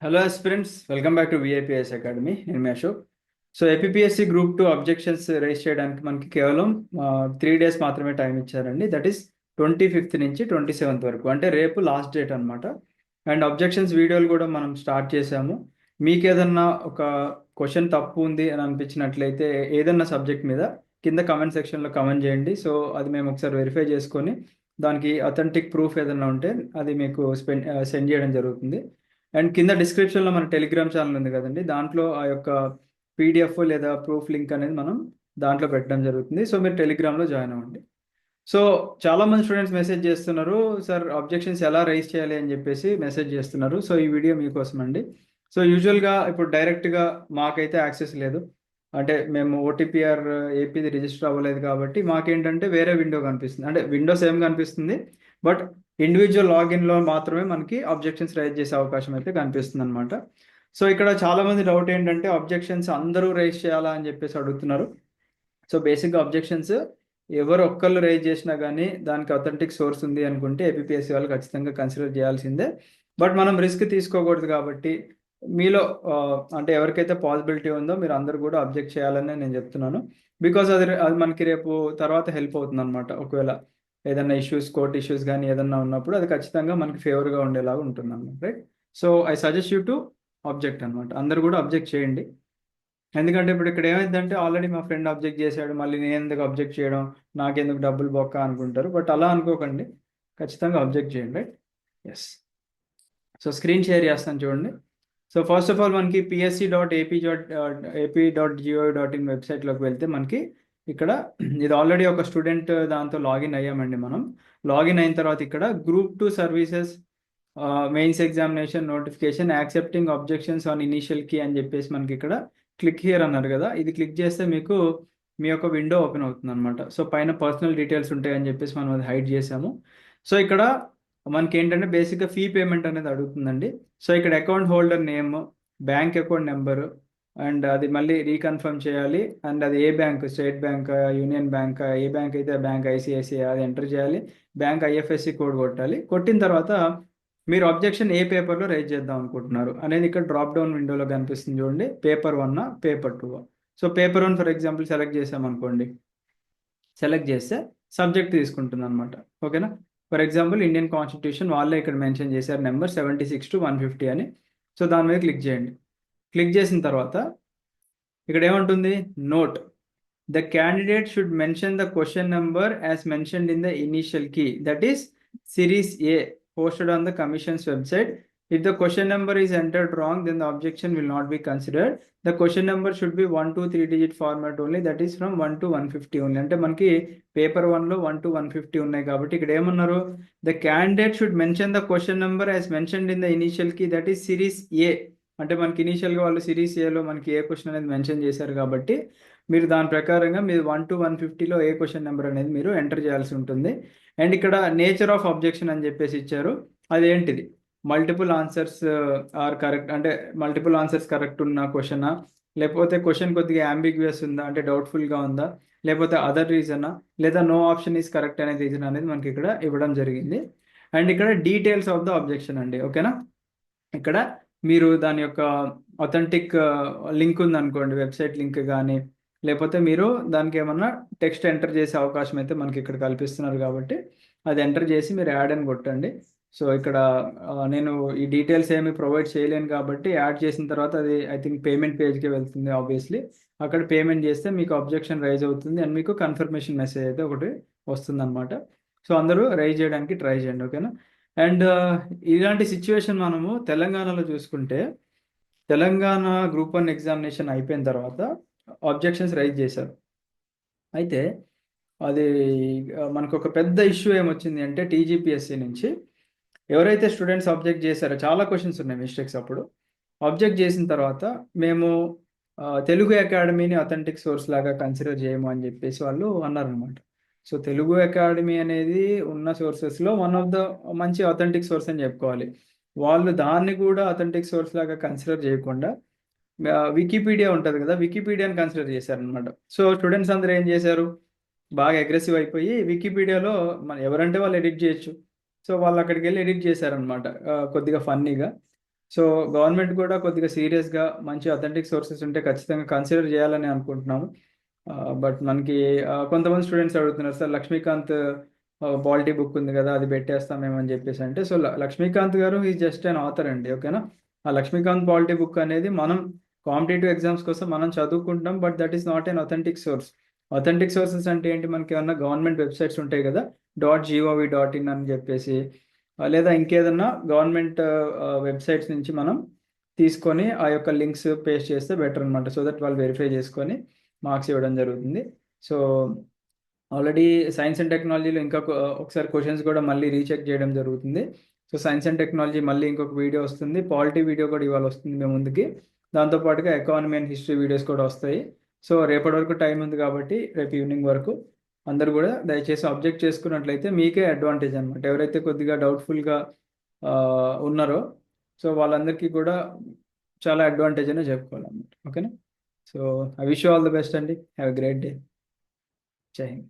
Hello aspirants, welcome back to VIPS academy. నేను మీ Ashok. So APSC group 2 objections raise చేయడానికి మనకి కేవలం 3 డేస్ మాత్రమే టైం ఇచ్చారండి. దట్ ఈస్ 25th నుంచి 27th వరకు, అంటే రేపు లాస్ట్ డేట్ అనమాట. అండ్ అబ్జెక్షన్స్ వీడియోలు కూడా మనం స్టార్ట్ చేసాము. మీకు ఏదన్నా ఒక క్వశ్చన్ తప్పు ఉంది అని అనిపించినట్లయితే ఏదన్నా సబ్జెక్ట్ మీద కింద కమెంట్ సెక్షన్లో కమెంట్ చేయండి. సో అది మేము ఒకసారి వెరిఫై చేసుకొని దానికి అథెంటిక్ ప్రూఫ్ ఏదన్నా ఉంటే అది మీకు సెండ్ చేయడం జరుగుతుంది. అండ్ కింద డిస్క్రిప్షన్లో మన టెలిగ్రామ్ ఛానల్ ఉంది కదండి, దాంట్లో ఆ యొక్క పీడిఎఫ్ లేదా ప్రూఫ్ లింక్ అనేది మనం దాంట్లో పెట్టడం జరుగుతుంది. సో మీరు టెలిగ్రామ్లో జాయిన్ అవ్వండి. సో చాలా మంది స్టూడెంట్స్ మెసేజ్ చేస్తున్నారు, సార్ అబ్జెక్షన్స్ ఎలా రైజ్ చేయాలి అని చెప్పేసి మెసేజ్ చేస్తున్నారు. సో ఈ వీడియో మీకోసం అండి. సో యూజువల్గా ఇప్పుడు డైరెక్ట్గా మాకైతే యాక్సెస్ లేదు, అంటే మేము ఓటీపీఆర్ ఏపీది రిజిస్టర్ అవ్వలేదు కాబట్టి మాకేంటంటే వేరే విండో కనిపిస్తుంది, అంటే విండో సేమ్ కనిపిస్తుంది, బట్ ఇండివిజువల్ లాగిన్లో మాత్రమే మనకి అబ్జెక్షన్స్ రైజ్ చేసే అవకాశం అయితే కనిపిస్తుంది అనమాట. సో ఇక్కడ చాలా మంది డౌట్ ఏంటంటే అబ్జెక్షన్స్ అందరూ రైజ్ చేయాలా అని చెప్పేసి అడుగుతున్నారు. సో బేసిక్గా అబ్జెక్షన్స్ ఎవరు ఒక్కళ్ళు రైజ్ చేసినా కానీ దానికి అథెంటిక్ సోర్స్ ఉంది అనుకుంటే ఏపీఎస్సీ వాళ్ళు ఖచ్చితంగా కన్సిడర్ చేయాల్సిందే. బట్ మనం రిస్క్ తీసుకోకూడదు కాబట్టి మీలో అంటే ఎవరికైతే పాసిబిలిటీ ఉందో మీరు అందరు కూడా అబ్జెక్ట్ చేయాలని నేను చెప్తున్నాను. బికాస్ అది అది మనకి రేపు తర్వాత హెల్ప్ అవుతుంది అనమాట. ఒకవేళ ఏదైనా ఇష్యూస్, కోర్ట్ ఇష్యూస్ కానీ ఏదన్నా ఉన్నప్పుడు అది ఖచ్చితంగా మనకి ఫేవర్గా ఉండేలాగా ఉంటుంది అనమాట, right? So I suggest you to object అనమాట. అందరు కూడా అబ్జెక్ట్ చేయండి. ఎందుకంటే ఇప్పుడు ఇక్కడ ఏమైందంటే ఆల్రెడీ మా ఫ్రెండ్ అబ్జెక్ట్ చేశాడు, మళ్ళీ నేను ఎందుకు అబ్జెక్ట్ చేయడం, నాకెందుకు డబ్బులు బొక్క అనుకుంటారు. బట్ అలా అనుకోకండి, ఖచ్చితంగా అబ్జెక్ట్ చేయండి, right? Yes. So screen share చేస్తాను చూడండి. సో ఫస్ట్ ఆఫ్ ఆల్ మనకి psc.ap.gov.in వెబ్సైట్లోకి వెళ్తే మనకి ఇక్కడ ఇది ఆల్రెడీ ఒక స్టూడెంట్ దాంతో లాగిన్ అయ్యామండి. మనం లాగిన్ అయిన తర్వాత ఇక్కడ group 2 services mains examination notification accepting objections on initial key అని చెప్పేసి మనకి ఇక్కడ క్లిక్ హియర్ అన్నారు కదా, ఇది క్లిక్ చేస్తే మీకు మీ యొక్క విండో ఓపెన్ అవుతుంది అనమాట. సో పైన పర్సనల్ డీటెయిల్స్ ఉంటాయని చెప్పేసి మనం అది హైడ్ చేసాము. సో ఇక్కడ మనకి ఏంటంటే బేసిక్గా ఫీ పేమెంట్ అనేది అడుగుతుందండి. సో ఇక్కడ account holder name, bank account number, and అది మళ్ళీ రీకన్ఫర్మ్ చేయాలి. అండ్ అది ఏ bank, state bank, union bank, ఏ బ్యాంక్ అయితే బ్యాంక్ ఐసిఐసిఐ అది ఎంటర్ చేయాలి. బ్యాంక్ ఐఎఫ్ఎస్సి కోడ్ కొట్టాలి. కొట్టిన తర్వాత మీరు అబ్జెక్షన్ ఏ పేపర్లో రైజ్ చేద్దాం అనుకుంటున్నారు అనేది ఇక్కడ డ్రాప్ డౌన్ విండోలో కనిపిస్తుంది చూడండి. Paper 1 paper 2. So paper 1 for example select చేసామనుకోండి, సెలెక్ట్ చేస్తే సబ్జెక్ట్ తీసుకుంటుంది అనమాట. ఓకేనా? ఫర్ ఎగ్జాంపుల్ ఇండియన్ కాన్స్టిట్యూషన్ వాళ్ళే ఇక్కడ మెన్షన్ చేశారు నెంబర్ 76 to 150 అని. సో దాని మీద క్లిక్ చేయండి. క్లిక్ చేసిన తర్వాత ఇక్కడ ఏముంటుంది, note the candidate should mention the question number as mentioned in the initial key, that is series A posted on the commission's website. If the question number is entered wrong, then the objection will not be considered. The question number should be 1 to 3 digit format only, that is from 1 to 150 only. అంటే మనకి paper 1లో 1 to 150 ఉన్నాయి కాబట్టి ఇక్కడ ఏమన్నారు, the candidate should mention the question number as mentioned in the initial key, that is series A. అంటే మనకి ఇనీషియల్గా వాళ్ళు సిరీస్ ఏలో మనకి ఏ క్వశ్చన్ అనేది మెన్షన్ చేశారు కాబట్టి మీరు దాని ప్రకారంగా మీరు 1 to 150లో ఏ క్వశ్చన్ నెంబర్ అనేది మీరు ఎంటర్ చేయాల్సి ఉంటుంది. అండ్ ఇక్కడ నేచర్ ఆఫ్ అబ్జెక్షన్ అని చెప్పేసి ఇచ్చారు. అదేంటిది, మల్టిపుల్ ఆన్సర్స్ ఆర్ కరెక్ట్, అంటే మల్టిపుల్ ఆన్సర్స్ కరెక్ట్ ఉన్న క్వశ్చనా, లేకపోతే క్వశ్చన్ కొద్దిగా అంబిగ్యూస్ ఉందా, అంటే డౌట్ఫుల్గా ఉందా, లేకపోతే అదర్ రీజనా, లేదా నో ఆప్షన్ ఈస్ కరెక్ట్ అనే రీజన్ అనేది మనకి ఇక్కడ ఇవ్వడం జరిగింది. అండ్ ఇక్కడ డీటెయిల్స్ ఆఫ్ ద అబ్జెక్షన్ అండి. ఓకేనా? ఇక్కడ మీరు దాని యొక్క అథెంటిక్ లింక్ ఉందనుకోండి, వెబ్సైట్ లింక్ కానీ, లేకపోతే మీరు దానికి ఏమన్నా టెక్స్ట్ ఎంటర్ చేసే అవకాశం అయితే మనకి ఇక్కడ కల్పిస్తున్నారు కాబట్టి అది ఎంటర్ చేసి మీరు యాడ్ అని కొట్టండి. సో ఇక్కడ నేను ఈ డీటెయిల్స్ ఏమి ప్రొవైడ్ చేయలేను కాబట్టి యాడ్ చేసిన తర్వాత అది ఐ థింక్ పేమెంట్ పేజ్కి వెళ్తుంది. ఆబ్వియస్లీ అక్కడ పేమెంట్ చేస్తే మీకు అబ్జెక్షన్ రైజ్ అవుతుంది అండ్ మీకు కన్ఫర్మేషన్ మెసేజ్ అయితే ఒకటి వస్తుంది అనమాట. సో అందరూ రైజ్ చేయడానికి ట్రై చేయండి. ఓకేనా? అండ్ ఇలాంటి సిచ్యువేషన్ మనము తెలంగాణలో చూసుకుంటే, తెలంగాణ గ్రూప్ 1 ఎగ్జామినేషన్ అయిపోయిన తర్వాత అబ్జెక్షన్స్ రైజ్ చేశారు. అయితే అది మనకు ఒక పెద్ద ఇష్యూ ఏమొచ్చింది అంటే టీజీపీఎస్సీ నుంచి ఎవరైతే స్టూడెంట్స్ అబ్జెక్ట్ చేశారో, చాలా క్వశ్చన్స్ ఉన్నాయి మిస్టేక్స్, అప్పుడు అబ్జెక్ట్ చేసిన తర్వాత మేము తెలుగు అకాడమీని అథెంటిక్ సోర్స్ లాగా కన్సిడర్ చేయము అని చెప్పేసి వాళ్ళు అన్నారనమాట. సో తెలుగు అకాడమీ అనేది ఉన్న సోర్సెస్లో వన్ ఆఫ్ ద మంచి అథెంటిక్ సోర్స్ అని చెప్పుకోవాలి. వాళ్ళు దాన్ని కూడా అథెంటిక్ సోర్స్ లాగా కన్సిడర్ చేయకుండా వికీపీడియా ఉంటుంది కదా, వికీపీడియాని కన్సిడర్ చేశారనమాట. సో స్టూడెంట్స్ అందరూ ఏం చేశారు, బాగా అగ్రెసివ్ అయిపోయి వికీపీడియాలో మన ఎవరంటే వాళ్ళు ఎడిట్ చేయొచ్చు. సో వాళ్ళు అక్కడికి వెళ్ళి ఎడిట్ చేశారనమాట, కొద్దిగా ఫన్నీగా. సో గవర్నమెంట్ కూడా కొద్దిగా సీరియస్గా మంచి అథెంటిక్ సోర్సెస్ ఉంటే ఖచ్చితంగా కన్సిడర్ చేయాలని అనుకుంటున్నాము. బట్ మనకి కొంతమంది స్టూడెంట్స్ అడుగుతున్నారు సార్, లక్ష్మీకాంత్ పాలిటీ బుక్ ఉంది కదా, అది పెట్టేస్తామేమని చెప్పేసి అంటే, సో లక్ష్మీకాంత్ గారు ఈజ్ జస్ట్ అన్ ఆథర్ అండి, ఓకేనా. ఆ లక్ష్మీకాంత్ పాలిటీ బుక్ అనేది మనం కాంపిటేటివ్ ఎగ్జామ్స్ కోసం మనం చదువుకుంటాం, but that is not an authentic source. Authentic sources అంటే ఏంటి, మనకి ఏమన్నా గవర్నమెంట్ వెబ్సైట్స్ ఉంటాయి కదా, .gov.in అని చెప్పేసి, లేదా ఇంకేదన్నా గవర్నమెంట్ వెబ్సైట్స్ నుంచి మనం తీసుకొని ఆ యొక్క లింక్స్ పేస్ట్ చేస్తే బెటర్ అనమాట, సో దట్ వాళ్ళు వెరిఫై చేసుకొని మార్క్స్ ఇవ్వడం జరుగుతుంది. సో ఆల్రెడీ సైన్స్ అండ్ టెక్నాలజీలో ఇంకా ఒకసారి క్వశ్చన్స్ కూడా మళ్ళీ రీచెక్ చేయడం జరుగుతుంది. సో సైన్స్ అండ్ టెక్నాలజీ మళ్ళీ ఇంకొక వీడియో వస్తుంది, పాలిటీ వీడియో కూడా ఇవాళ వస్తుంది మేము ముందుకి, దాంతోపాటుగా ఎకానమీ అండ్ హిస్టరీ వీడియోస్ కూడా వస్తాయి. సో రేపటి వరకు టైం ఉంది కాబట్టి రేపు ఈవినింగ్ వరకు అందరు కూడా దయచేసి అబ్జెక్ట్ చేసుకున్నట్లయితే మీకే అడ్వాంటేజ్ అనమాట. ఎవరైతే కొద్దిగా డౌట్ఫుల్గా ఉన్నారో సో వాళ్ళందరికీ కూడా చాలా అడ్వాంటేజ్ అనే చెప్పుకోవాలన్నమాట, ఓకేనా. So I wish you all the best అండి, హ్యావ్ ఎ గ్రేట్ డే. జై హింద్.